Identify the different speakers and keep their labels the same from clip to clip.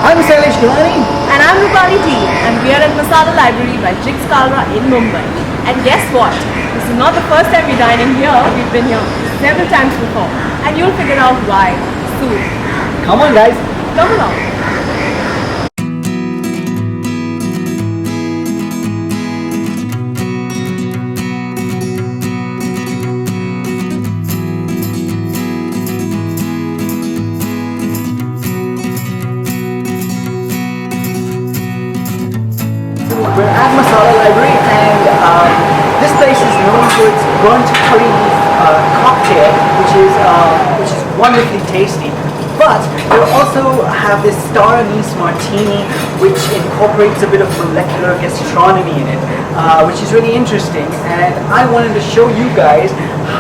Speaker 1: I'm Sailesh Ghelani.
Speaker 2: And I'm Rupali and we are at Masala Library by Jiggs, Kalra in Mumbai. And guess what? This is not the first time we're dining here. We've been here several times before. And you'll figure out why soon.
Speaker 1: Come on guys.
Speaker 2: Come along.
Speaker 1: We're at Masala Library and this place is known for its burnt curry leaf cocktail, which is wonderfully tasty. But they also have this star anise martini, which incorporates a bit of molecular gastronomy in it, which is really interesting. And I wanted to show you guys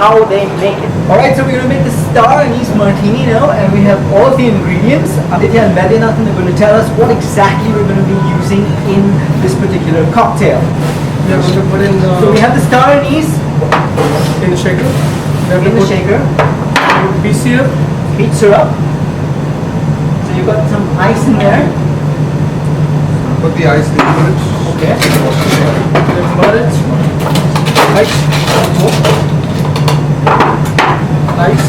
Speaker 1: how they make it. Alright, so we're going to make the star anise martini now, and we have all the ingredients. Aditya and Vaidyanathan are going to tell us what exactly we're going to be using in this particular cocktail.
Speaker 3: We are going to put in
Speaker 1: So we have the star anise
Speaker 3: in the shaker.
Speaker 1: in the shaker,
Speaker 3: Beet syrup.
Speaker 1: beet syrup. So you've got some ice in there.
Speaker 4: Put the ice in it.
Speaker 1: Okay.
Speaker 3: Let's pour it.
Speaker 1: Ice.
Speaker 3: Ice.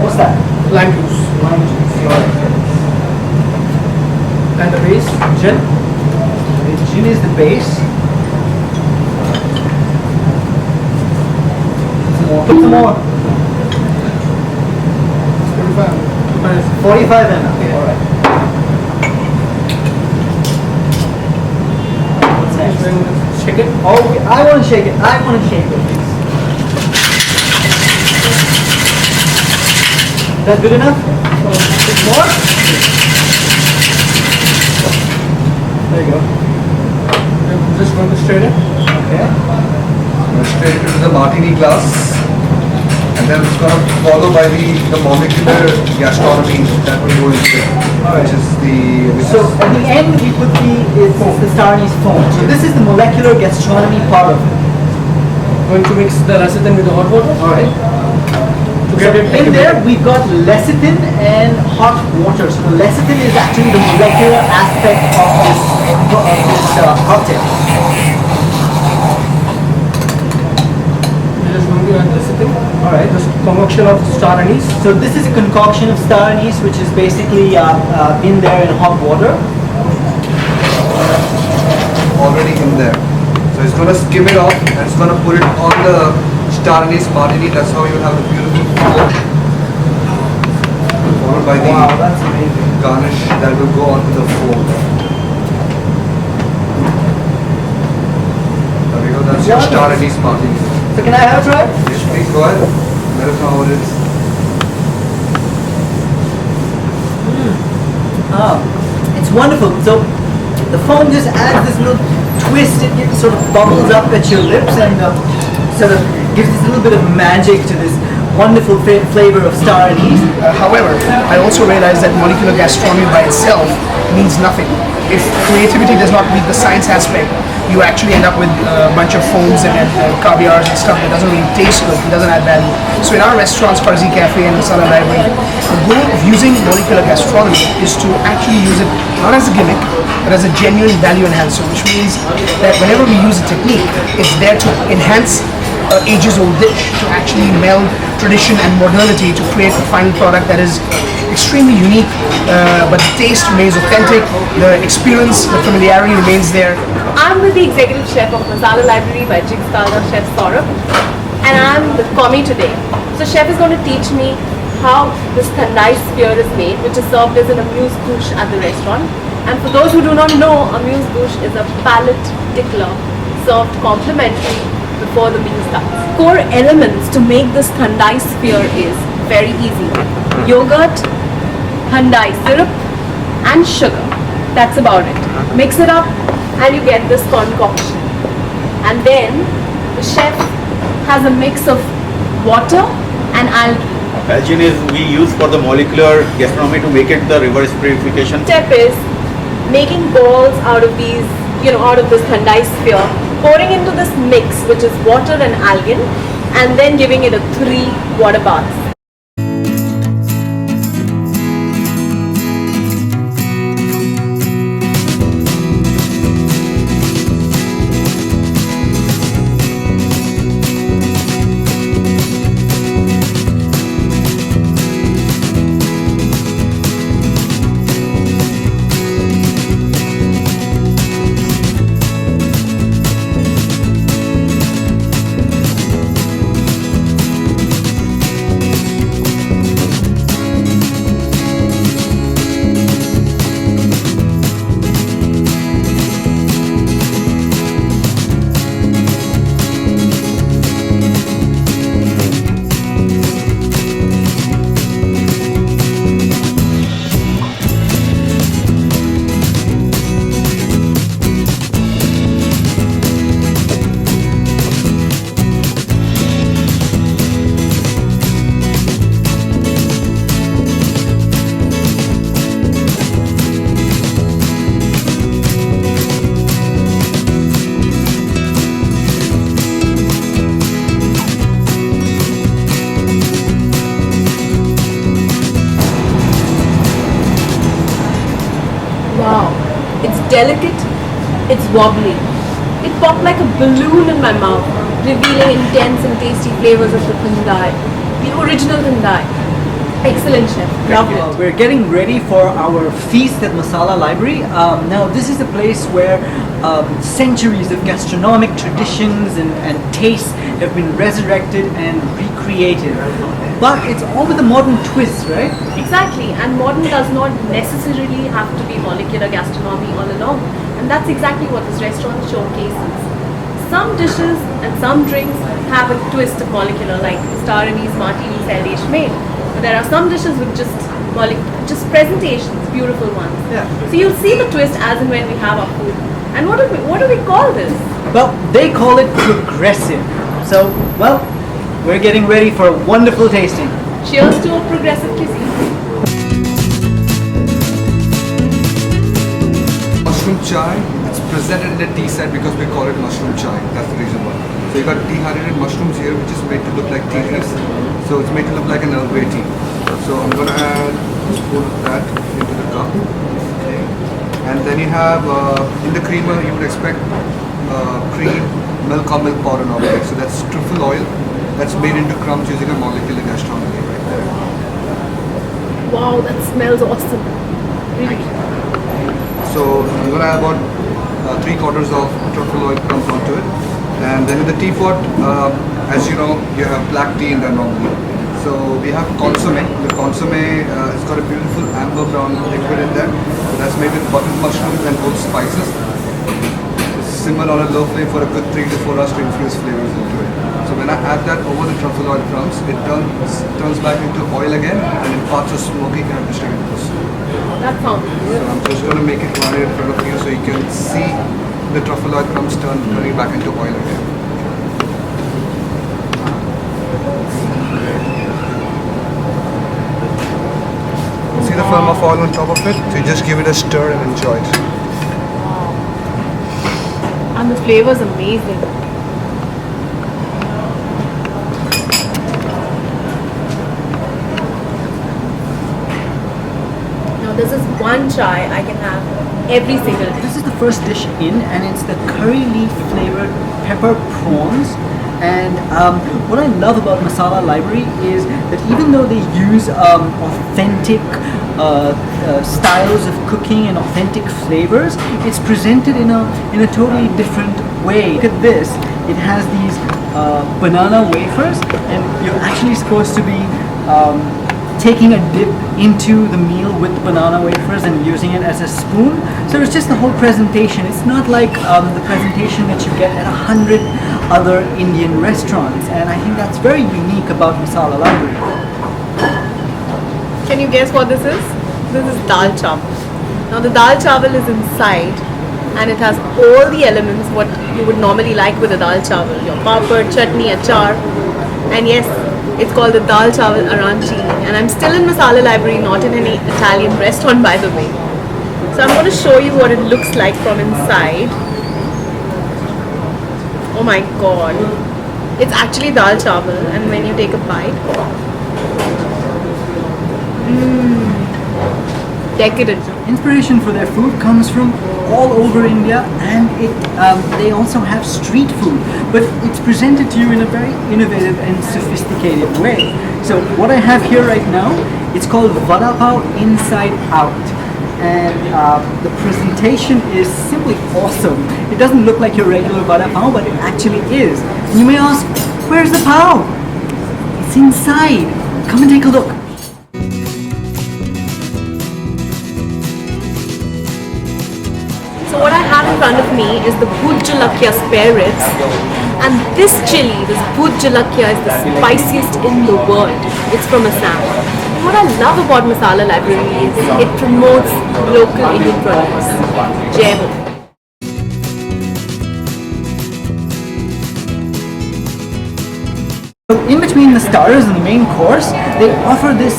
Speaker 1: What's that?
Speaker 3: Lime juice.
Speaker 1: Lime juice.
Speaker 3: And the base, gin.
Speaker 1: The gin is the base. Put some more. 45 ml.
Speaker 3: Yeah.
Speaker 1: Alright. What's next?
Speaker 3: Shake it.
Speaker 1: Oh, I want to shake it. I want to shake it, please. That's good enough? More? There you go.
Speaker 3: We're just going to stir it.
Speaker 1: Okay.
Speaker 4: Straight into the martini glass. And then it's going to follow by the molecular gastronomy that will go into it. Which is the...
Speaker 1: So at the end we put the star anise foam. So this is the molecular gastronomy part of it.
Speaker 3: Going to mix the lecithin with the hot water.
Speaker 1: Alright.
Speaker 3: To
Speaker 1: So
Speaker 3: get it
Speaker 1: in there we've got lecithin and hot water. So the lecithin is actually the molecular aspect of this cocktail.
Speaker 3: We're just going to add lecithin.
Speaker 1: Alright.
Speaker 3: This concoction of star anise.
Speaker 1: So this is a concoction of star anise, which is basically in there in hot water.
Speaker 4: already in there. So it's going to skim it off and it's going to put it on the star anise martini. That's how you have the beautiful foam. Followed by the
Speaker 1: Wow, that's amazing.
Speaker 4: garnish that will go onto the foam. There we go, that's your star anise martini.
Speaker 1: So can I have a try?
Speaker 4: Yes, please go ahead. Let us know how it is.
Speaker 1: It's wonderful. So the foam just adds this little twist. It sort of bubbles up at your lips and sort of gives this little bit of magic to this wonderful flavor of star anise.
Speaker 5: However, I also realize that molecular gastronomy by itself means nothing. If creativity does not meet the science aspect, you actually end up with a bunch of foams and caviars and stuff that doesn't really taste good, it doesn't add value. So in our restaurants, Farzi Cafe and Masala Library, the goal of using molecular gastronomy is to actually use it not as a gimmick, but as a genuine value enhancer, which means that whenever we use a technique, it's there to enhance ages-old dish, to actually meld tradition and modernity to create a final product that is extremely unique, but the taste remains authentic, the experience, the familiarity remains there.
Speaker 2: I'm with the executive chef of Masala Library by Jiggs, Kalra, Chef Saurabh, and I'm the commie today. So chef is going to teach me how this thandai spear is made, which is served as an amuse-bouche at the restaurant. And for those who do not know, amuse-bouche is a palate tickler served complimentary before the meal starts. Core elements to make this thandai spear is very easy. Yogurt, thandai syrup and sugar. That's about it. Mix it up and you get this concoction. And then the chef has a mix of water and algae.
Speaker 6: Algin is we use for the molecular gastronomy to make it the reverse purification.
Speaker 2: Step is making balls out of these, out of this thandai spear, pouring into this mix which is water and algin, and then giving it a 3 water baths. delicate, it's wobbly. It popped like a balloon in my mouth, revealing intense and tasty flavors of the thandai, the original thandai. Excellent, chef. Loved it.
Speaker 1: We're getting ready for our feast at Masala Library. Now, this is a place where centuries of gastronomic traditions and tastes have been resurrected and recreated. But it's all with a modern twist, right?
Speaker 2: Exactly, and modern does not necessarily have to be molecular gastronomy all along. And that's exactly what this restaurant showcases. Some dishes and some drinks have a twist of molecular, like star anise martini Sailesh made. But there are some dishes with just presentations, beautiful ones.
Speaker 1: Yeah.
Speaker 2: So you'll see the twist as and when we have our food. And what do we call this?
Speaker 1: Well, they call it progressive. So, well, we're getting ready for a wonderful tasting.
Speaker 2: Cheers to a progressive cuisine.
Speaker 4: Mushroom chai, it's presented in a tea set because we call it mushroom chai. That's the reason why. So you got dehydrated mushrooms here, which is made to look like tea leaves. So it's made to look like an Earl Grey tea. So I'm gonna add a spoon of that into the cup. Okay. And then you have in the creamer you would expect cream, milk or milk powder normally. So that's truffle oil that's made into crumbs using a molecular gastronomy right there.
Speaker 2: Wow, that smells awesome. Really.
Speaker 4: So I'm gonna add about 3/4 of truffle oil crumbs onto it. And then in the teapot, as you know, you have black tea in there normally. So we have consomme. The consomme it's got a beautiful amber brown liquid in there. So that's made with buttered mushrooms and whole spices. Simmer on a low flame for a good 3 to 4 hours to infuse flavors into it. So when I add that over the truffle oil crumbs, it turns back into oil again and imparts a smoky characteristic into this.
Speaker 2: That sounds
Speaker 4: So I'm just going to make it right in front of you so you can see the truffle oil crumbs turning back into oil again. See the film of oil on top of it? So you just give it a stir and enjoy it.
Speaker 2: And the flavor is amazing. Now this is one chai I can have every single day.
Speaker 1: This is the first dish in, and it's the curry leaf flavored pepper prawns. And what I love about Masala Library is that even though they use authentic styles of cooking and authentic flavors, it's presented in a totally different way. Look at this. It has these banana wafers, and you're actually supposed to be taking a dip into the meal with the banana wafers and using it as a spoon. So it's just the whole presentation. It's not like the presentation that you get at 100 other Indian restaurants, and I think that's very unique about Masala Library.
Speaker 2: Can you guess what this is? This is dal chawal. Now the dal chawal is inside and it has all the elements what you would normally like with a dal chawal. Your papad, chutney, achar, and yes, it's called the dal chawal arancini. And I'm still in Masala Library, not in any Italian restaurant by the way. So I'm going to show you what it looks like from inside. Oh my god. It's actually dal chawal, and when you take a bite, decadent.
Speaker 1: Inspiration for their food comes from all over India, and they also have street food, but it's presented to you in a very innovative and sophisticated way. So what I have here right now, it's called vada pav inside out, and the presentation is simply awesome. It doesn't look like your regular vada pav, but it actually is. And you may ask, where's the pav? It's inside. Come and take a look.
Speaker 2: So what I have in front of me is the bhut jalakya spare ribs, and this chili, this bhut jalakya, is the spiciest in the world. It's from Assam. And what I love about Masala Library is it promotes local Indian produce. Jai Ho.
Speaker 1: In between the starters and the main course, they offer this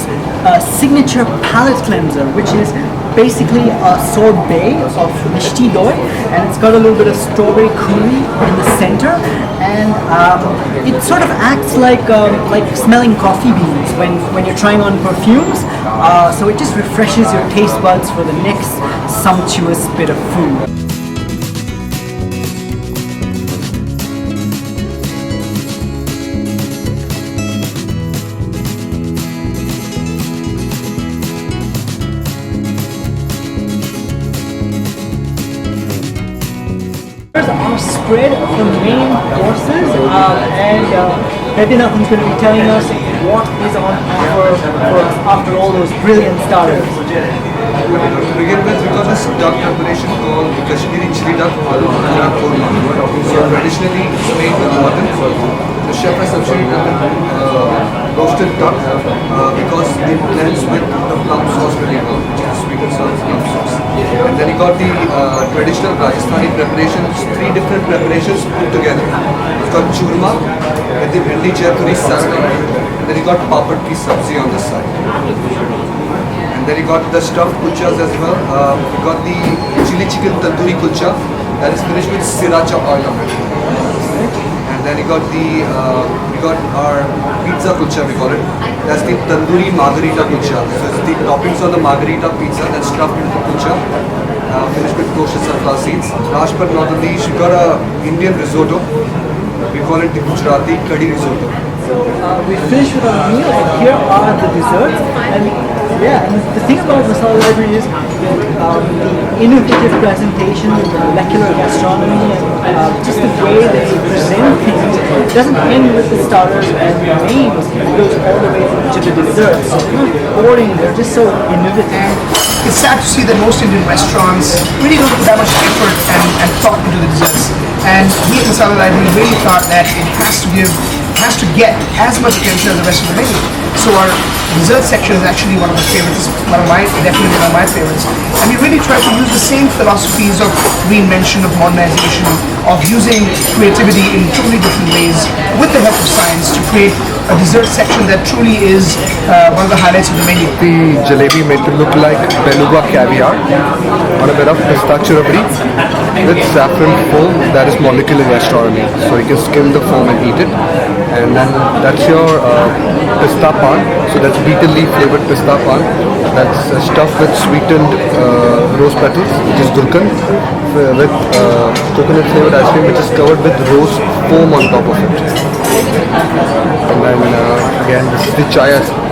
Speaker 1: signature palate cleanser, which is basically a sorbet of mishti doi, and it's got a little bit of strawberry coulis in the center, and it sort of acts like smelling coffee beans when you're trying on perfumes. So it just refreshes your taste buds for the next sumptuous bit of food. Are spread of the main courses, and Nathan's going to be telling us what is on offer for us after all those brilliant starters.
Speaker 4: To begin with, we got this duck preparation called the Kashmiri chili duck al korma. So traditionally it's made with mutton. The chef has actually roasted duck because it blends with the plum sauce really well, which is sweet and sour plum sauce. And then he got the traditional Rajasthani preparation, which is 3 different preparations put together. It's got churma with the bhindi jaipuri salad, and then he got papad ki sabzi on the side. And then he got the stuffed kulchas as well. We got the chili chicken tandoori kulcha that is finished with sriracha oil on it. And then he got our pizza kulcha, we call it. That's the tandoori margarita kulcha. So it's the toppings on the margarita pizza that's stuffed into the kulcha, finished with toasted sunflower seeds. Last but not the least, we got a Indian risotto. We call it the Gujarati Kadi risotto.
Speaker 1: So we finished with our meal, and here are the desserts. And and the thing about Masala Library is the innovative presentation, the molecular gastronomy, and just the way they present things. It doesn't end with the starters and the mains, it goes all the way to the desserts. So they're not boring, they're just so innovative.
Speaker 5: It's sad to see that most Indian restaurants really don't put that much effort and thought into the desserts. And we at Masala Library really thought that it has to get as much attention as the rest of the menu. So our dessert section is actually one of my favorites, definitely one of my favorites. And we really try to use the same philosophies of reinvention, of modernization, of using creativity in totally different ways with the help of science to create a dessert section that truly is one of the highlights of the menu.
Speaker 4: The jalebi made to look like beluga caviar on a bit of pistachio rabri with saffron foam that is molecular gastronomy. So you can skim the foam and eat it. And then that's your pista pan. So that's beetle leaf flavored pista pan. That's stuffed with sweetened rose petals, which is gulkan, with coconut flavored ice cream, which is covered with rose foam on top of it. And then again, this is the chai ice cream.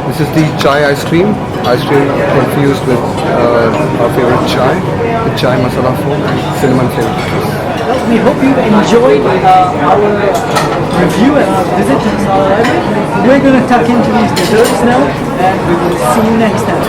Speaker 4: This is the chai ice cream infused with our favorite chai, the chai masala foam and cinnamon flavored.
Speaker 1: Well, we hope you enjoyed our review and our visit to Masala Library. We're going to tuck into these desserts now, and we will see you next time.